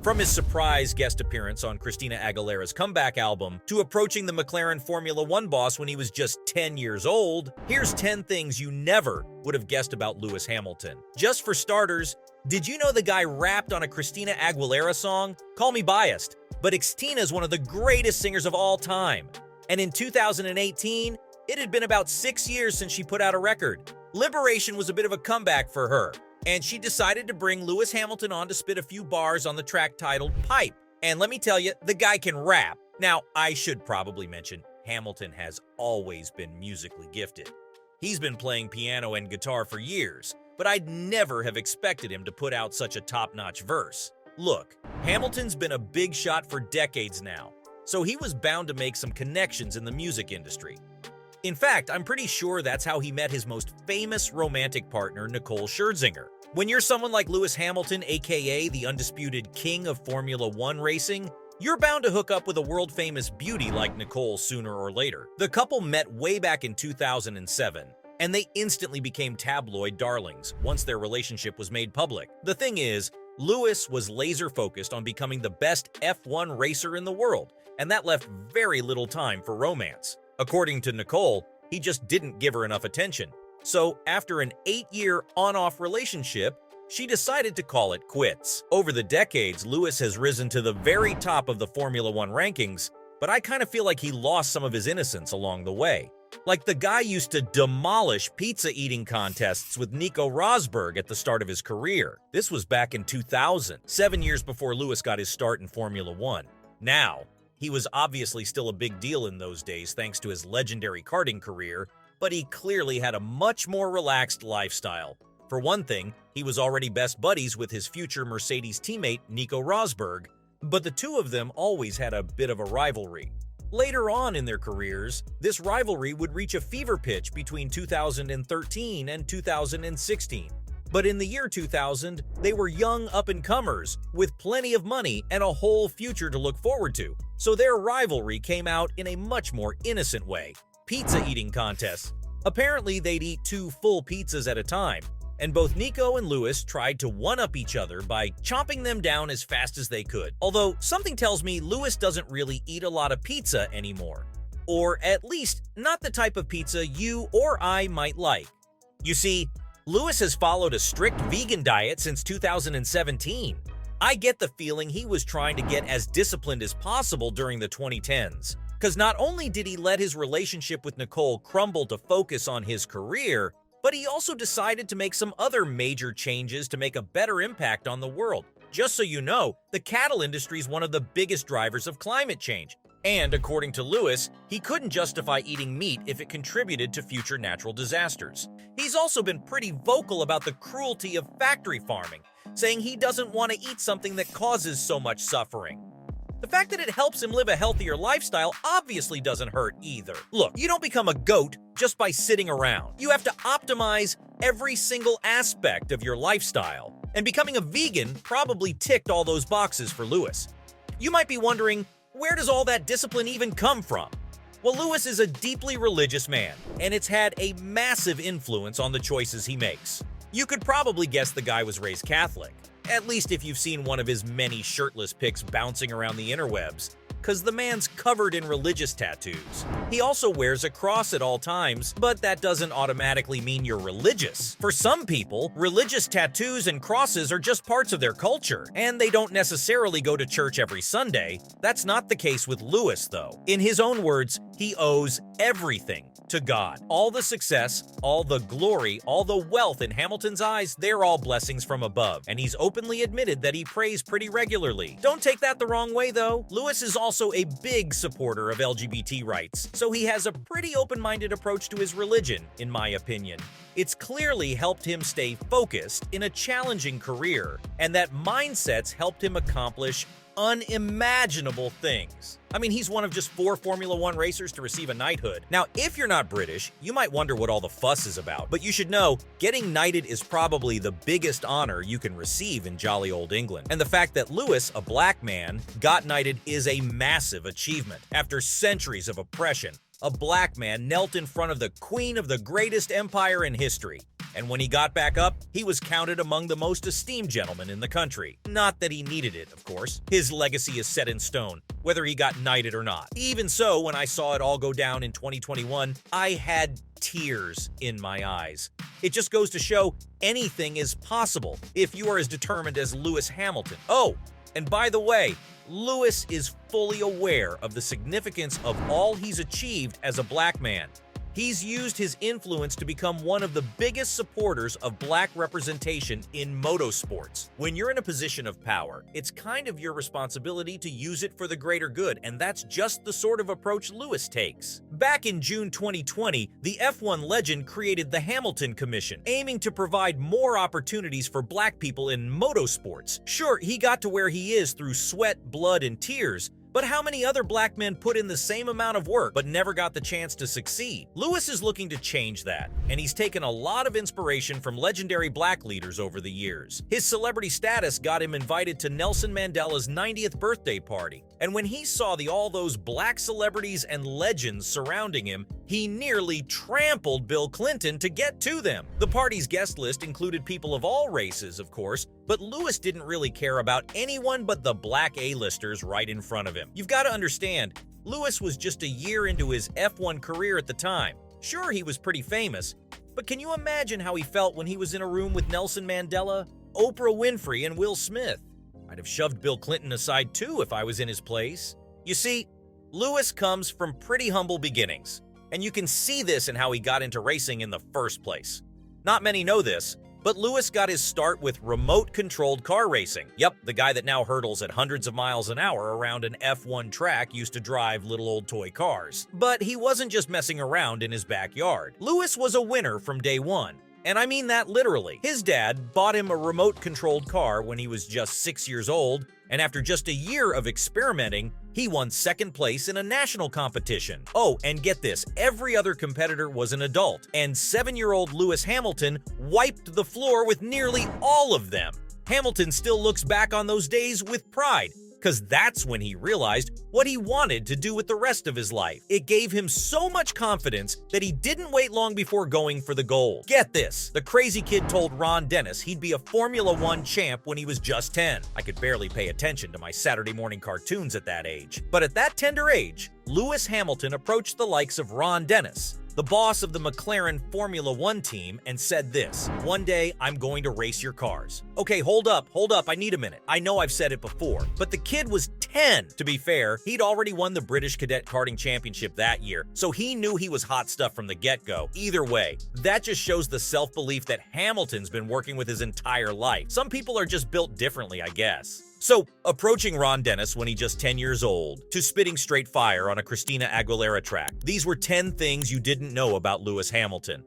From his surprise guest appearance on Christina Aguilera's comeback album to approaching the McLaren Formula One boss when he was just 10 years old, here's 10 things you never would have guessed about Lewis Hamilton. Just for starters, did you know the guy rapped on a Christina Aguilera song? Call me biased, but Xtina is one of the greatest singers of all time. And in 2018, it had been about 6 years since she put out a record. Liberation was a bit of a comeback for her, and she decided to bring Lewis Hamilton on to spit a few bars on the track titled Pipe. And let me tell you, the guy can rap. Now, I should probably mention, Hamilton has always been musically gifted. He's been playing piano and guitar for years, but I'd never have expected him to put out such a top-notch verse. Look, Hamilton's been a big shot for decades now, so he was bound to make some connections in the music industry. In fact, I'm pretty sure that's how he met his most famous romantic partner, Nicole Scherzinger. When you're someone like Lewis Hamilton, aka the undisputed king of Formula One racing, you're bound to hook up with a world-famous beauty like Nicole sooner or later. The couple met way back in 2007, and they instantly became tabloid darlings once their relationship was made public. The thing is, Lewis was laser-focused on becoming the best F1 racer in the world, and that left very little time for romance. According to Nicole, he just didn't give her enough attention. So after an 8-year on-off relationship, she decided to call it quits. Over the decades, Lewis has risen to the very top of the Formula One rankings, but I kind of feel like he lost some of his innocence along the way. Like the guy used to demolish pizza-eating contests with Nico Rosberg at the start of his career. This was back in 2000, 7 years before Lewis got his start in Formula One. Now, he was obviously still a big deal in those days thanks to his legendary karting career, but he clearly had a much more relaxed lifestyle. For one thing, he was already best buddies with his future Mercedes teammate Nico Rosberg, but the two of them always had a bit of a rivalry. Later on in their careers, this rivalry would reach a fever pitch between 2013 and 2016. But in the year 2000, they were young up-and-comers with plenty of money and a whole future to look forward to, so their rivalry came out in a much more innocent way. Pizza-eating contests. Apparently, they'd eat 2 full pizzas at a time, and both Nico and Lewis tried to one-up each other by chomping them down as fast as they could. Although, something tells me Lewis doesn't really eat a lot of pizza anymore. Or at least, not the type of pizza you or I might like. You see, Lewis has followed a strict vegan diet since 2017. I get the feeling he was trying to get as disciplined as possible during the 2010s. Because not only did he let his relationship with Nicole crumble to focus on his career, but he also decided to make some other major changes to make a better impact on the world. Just so you know, the cattle industry is one of the biggest drivers of climate change. And according to Lewis, he couldn't justify eating meat if it contributed to future natural disasters. He's also been pretty vocal about the cruelty of factory farming, saying he doesn't want to eat something that causes so much suffering. The fact that it helps him live a healthier lifestyle obviously doesn't hurt either. Look, you don't become a goat just by sitting around. You have to optimize every single aspect of your lifestyle. And becoming a vegan probably ticked all those boxes for Lewis. You might be wondering, where does all that discipline even come from? Well, Lewis is a deeply religious man, and it's had a massive influence on the choices he makes. You could probably guess the guy was raised Catholic, at least if you've seen one of his many shirtless pics bouncing around the interwebs, because the man's covered in religious tattoos. He also wears a cross at all times, but that doesn't automatically mean you're religious. For some people, religious tattoos and crosses are just parts of their culture, and they don't necessarily go to church every Sunday. That's not the case with Lewis, though. In his own words, he owes everything to God. All the success, all the glory, all the wealth in Hamilton's eyes, they're all blessings from above, and he's openly admitted that he prays pretty regularly. Don't take that the wrong way, though. Lewis is also a big supporter of LGBT rights, so he has a pretty open-minded approach to his religion, in my opinion. It's clearly helped him stay focused in a challenging career, and that mindset's helped him accomplish unimaginable things. I mean, he's one of just 4 Formula One racers to receive a knighthood. Now, if you're not British, you might wonder what all the fuss is about, but you should know, getting knighted is probably the biggest honor you can receive in jolly old England. And the fact that Lewis, a black man, got knighted is a massive achievement. After centuries of oppression, a black man knelt in front of the queen of the greatest empire in history. And when he got back up, he was counted among the most esteemed gentlemen in the country. Not that he needed it, of course. His legacy is set in stone, whether he got knighted or not. Even so, when I saw it all go down in 2021, I had tears in my eyes. It just goes to show anything is possible if you are as determined as Lewis Hamilton. Oh, and by the way, Lewis is fully aware of the significance of all he's achieved as a black man. He's used his influence to become one of the biggest supporters of black representation in motorsports. When you're in a position of power, it's kind of your responsibility to use it for the greater good, and that's just the sort of approach Lewis takes. Back in June 2020, the F1 legend created the Hamilton Commission, aiming to provide more opportunities for black people in motorsports. Sure, he got to where he is through sweat, blood, and tears, but how many other black men put in the same amount of work but never got the chance to succeed? Lewis is looking to change that, and he's taken a lot of inspiration from legendary black leaders over the years. His celebrity status got him invited to Nelson Mandela's 90th birthday party, and when he saw all those black celebrities and legends surrounding him, he nearly trampled Bill Clinton to get to them. The party's guest list included people of all races, of course, but Lewis didn't really care about anyone but the black A-listers right in front of him. You've got to understand, Lewis was just a year into his F1 career at the time. Sure, he was pretty famous, but can you imagine how he felt when he was in a room with Nelson Mandela, Oprah Winfrey, and Will Smith? I'd have shoved Bill Clinton aside too if I was in his place. You see, Lewis comes from pretty humble beginnings, and you can see this in how he got into racing in the first place. Not many know this, but Lewis got his start with remote-controlled car racing. Yep, the guy that now hurdles at hundreds of miles an hour around an F1 track used to drive little old toy cars. But he wasn't just messing around in his backyard. Lewis was a winner from day one. And I mean that literally. His dad bought him a remote-controlled car when he was just 6 years old, and after just a year of experimenting, he won second place in a national competition. Oh, and get this, every other competitor was an adult, and 7-year-old Lewis Hamilton wiped the floor with nearly all of them. Hamilton still looks back on those days with pride, because that's when he realized what he wanted to do with the rest of his life. It gave him so much confidence that he didn't wait long before going for the gold. Get this, the crazy kid told Ron Dennis he'd be a Formula One champ when he was just 10. I could barely pay attention to my Saturday morning cartoons at that age. But at that tender age, Lewis Hamilton approached the likes of Ron Dennis, the boss of the McLaren Formula One team, and said this: "One day, I'm going to race your cars." Okay, hold up, I need a minute. I know I've said it before, but the kid was 10. To be fair, he'd already won the British Cadet Karting Championship that year, so he knew he was hot stuff from the get-go. Either way, that just shows the self-belief that Hamilton's been working with his entire life. Some people are just built differently, I guess. So, approaching Ron Dennis when he's just 10 years old, to spitting straight fire on a Christina Aguilera track. These were 10 things you didn't know about Lewis Hamilton.